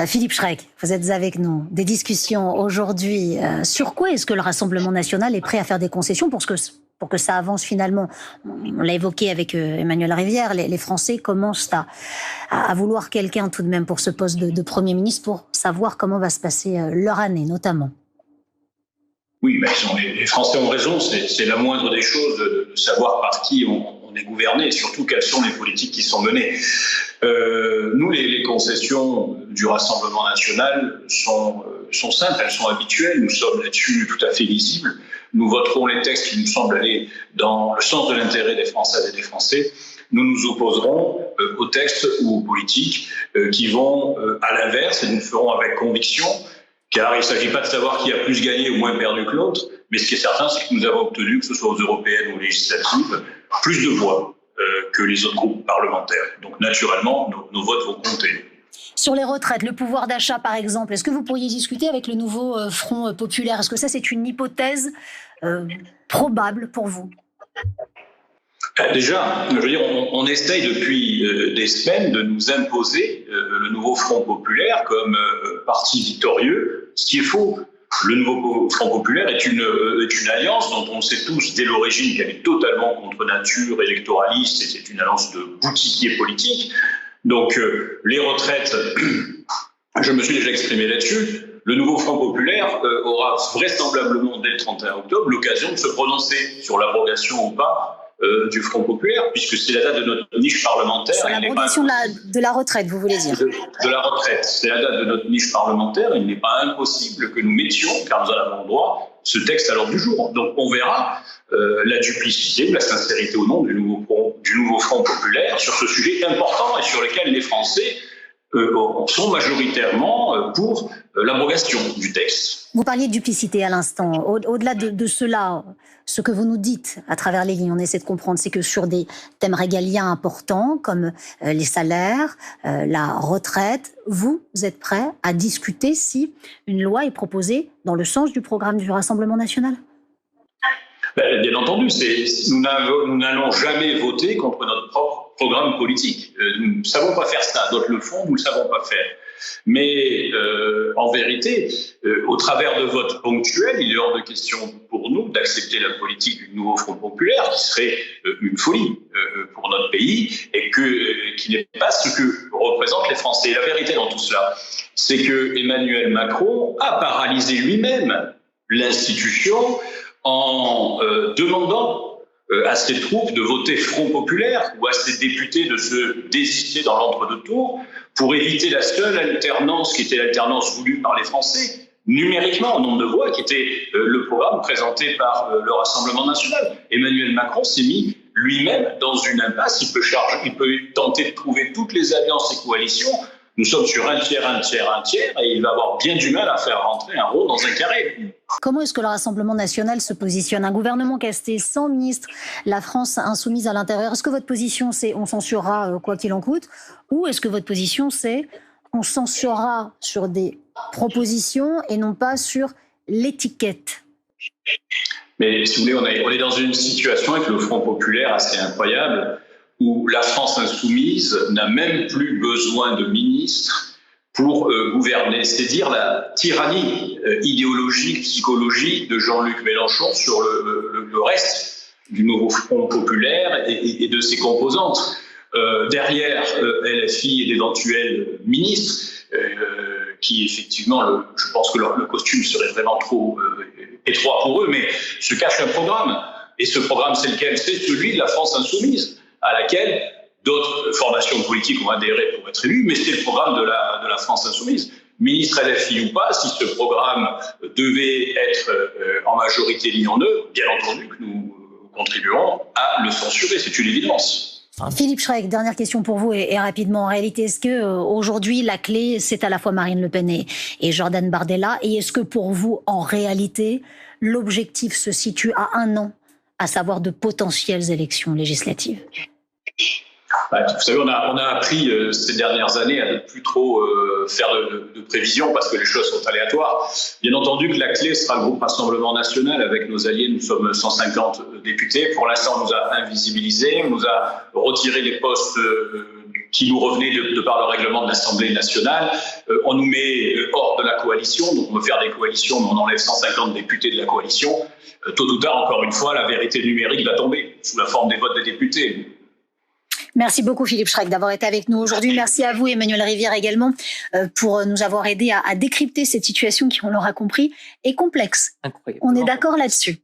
Philippe Schrek, vous êtes avec nous. Des discussions aujourd'hui. Sur quoi est-ce que le Rassemblement national est prêt à faire des concessions pour que ça avance finalement? On l'a évoqué avec Emmanuel Rivière, les Français commencent à vouloir quelqu'un tout de même pour ce poste de Premier ministre pour savoir comment va se passer leur année notamment. Oui, mais les Français ont raison, c'est la moindre des choses de savoir par qui on est gouverné et surtout quelles sont les politiques qui sont menées. Nous, les concessions du Rassemblement national sont simples, elles sont habituelles, nous sommes là-dessus tout à fait lisibles. Nous voterons les textes qui nous semblent aller dans le sens de l'intérêt des Françaises et des Français. Nous nous opposerons aux textes ou aux politiques qui vont à l'inverse et nous le ferons avec conviction. Car il ne s'agit pas de savoir qui a plus gagné ou moins perdu que l'autre, mais ce qui est certain, c'est que nous avons obtenu, que ce soit aux européennes ou aux législatives, plus de voix que les autres groupes parlementaires. Donc naturellement, nos votes vont compter. Sur les retraites, le pouvoir d'achat par exemple, est-ce que vous pourriez discuter avec le nouveau Front populaire? Est-ce que ça c'est une hypothèse probable pour vous? Déjà, je veux dire, on estaye depuis des semaines de nous imposer le nouveau Front populaire comme parti victorieux, ce qui est faux. Le nouveau Front populaire est une alliance dont on sait tous dès l'origine qu'elle est totalement contre nature, électoraliste, et c'est une alliance de boutiquiers politiques. Donc les retraites, je me suis déjà exprimé là-dessus. Le nouveau Front populaire aura vraisemblablement dès le 31 octobre l'occasion de se prononcer sur l'abrogation ou pas du Front populaire, puisque c'est la date de notre niche parlementaire. Sur l'abrogation de la retraite, vous voulez dire? De la retraite. C'est la date de notre niche parlementaire. Il n'est pas impossible que nous mettions, car nous en avons le droit, ce texte à l'ordre du jour. Donc on verra la duplicité ou la sincérité ou non du nouveau Front populaire sur ce sujet important et sur lequel les Français sont majoritairement pour l'abrogation du texte. Vous parliez de duplicité à l'instant. Au-delà de cela, ce que vous nous dites à travers les lignes, on essaie de comprendre, c'est que sur des thèmes régaliens importants comme les salaires, la retraite, vous êtes prêt à discuter si une loi est proposée dans le sens du programme du Rassemblement national? Bien entendu, nous n'allons jamais voter contre notre propre programme politique. Nous ne savons pas faire ça. D'autres le font, nous ne le savons pas faire. Mais en vérité, au travers de votes ponctuels, il est hors de question pour nous d'accepter la politique du nouveau Front populaire, qui serait une folie pour notre pays et qui n'est pas ce que représentent les Français. Et la vérité dans tout cela, c'est que Emmanuel Macron a paralysé lui-même l'institution en demandant à ses troupes de voter Front populaire ou à ses députés de se désister dans l'entre-deux-tours pour éviter la seule alternance qui était l'alternance voulue par les Français, numériquement en nombre de voix, qui était le programme présenté par le Rassemblement national. Emmanuel Macron s'est mis lui-même dans une impasse. Il peut tenter de trouver toutes les alliances et coalitions. Nous sommes sur un tiers, et il va avoir bien du mal à faire rentrer un rond dans un carré. Comment est-ce que le Rassemblement national se positionne? Un gouvernement casté, sans ministre, la France insoumise à l'intérieur. Est-ce que votre position, c'est on censurera quoi qu'il en coûte? Ou est-ce que votre position, c'est on censurera sur des propositions et non pas sur l'étiquette? Mais si vous voulez, on est dans une situation avec le Front populaire assez incroyable, où la France insoumise n'a même plus besoin de ministres pour gouverner. C'est dire la tyrannie idéologique, psychologique de Jean-Luc Mélenchon sur le reste du nouveau Front populaire et de ses composantes. Derrière LFI et d'éventuels ministres, qui effectivement, je pense que le costume serait vraiment trop étroit pour eux, mais se cache un programme. Et ce programme, c'est lequel? C'est celui de la France insoumise, à laquelle d'autres formations politiques ont adhéré pour être élues, mais c'est le programme de la France insoumise. Ministre LFI ou pas, si ce programme devait être en majorité mis en œuvre, bien entendu que nous contribuerons à le censurer, c'est une évidence. Philippe Schrek, dernière question pour vous et rapidement. En réalité, est-ce que aujourd'hui la clé, c'est à la fois Marine Le Pen et Jordan Bardella, et est-ce que pour vous, en réalité, l'objectif se situe à 1 an, à savoir de potentielles élections législatives? Vous savez, on a appris ces dernières années à ne plus trop faire de prévisions parce que les choses sont aléatoires. Bien entendu que la clé sera le groupe Rassemblement national. Avec nos alliés, nous sommes 150 députés. Pour l'instant, on nous a invisibilisés, on nous a retiré les postes qui nous revenaient de par le règlement de l'Assemblée nationale. On nous met hors de la coalition, donc on veut faire des coalitions, mais on enlève 150 députés de la coalition. Tôt ou tard, encore une fois, la vérité numérique va tomber sous la forme des votes des députés. Merci beaucoup Philippe Schrek d'avoir été avec nous aujourd'hui. Merci à vous Emmanuel Rivière également pour nous avoir aidé à décrypter cette situation qui, on l'aura compris, est complexe. On est d'accord là-dessus.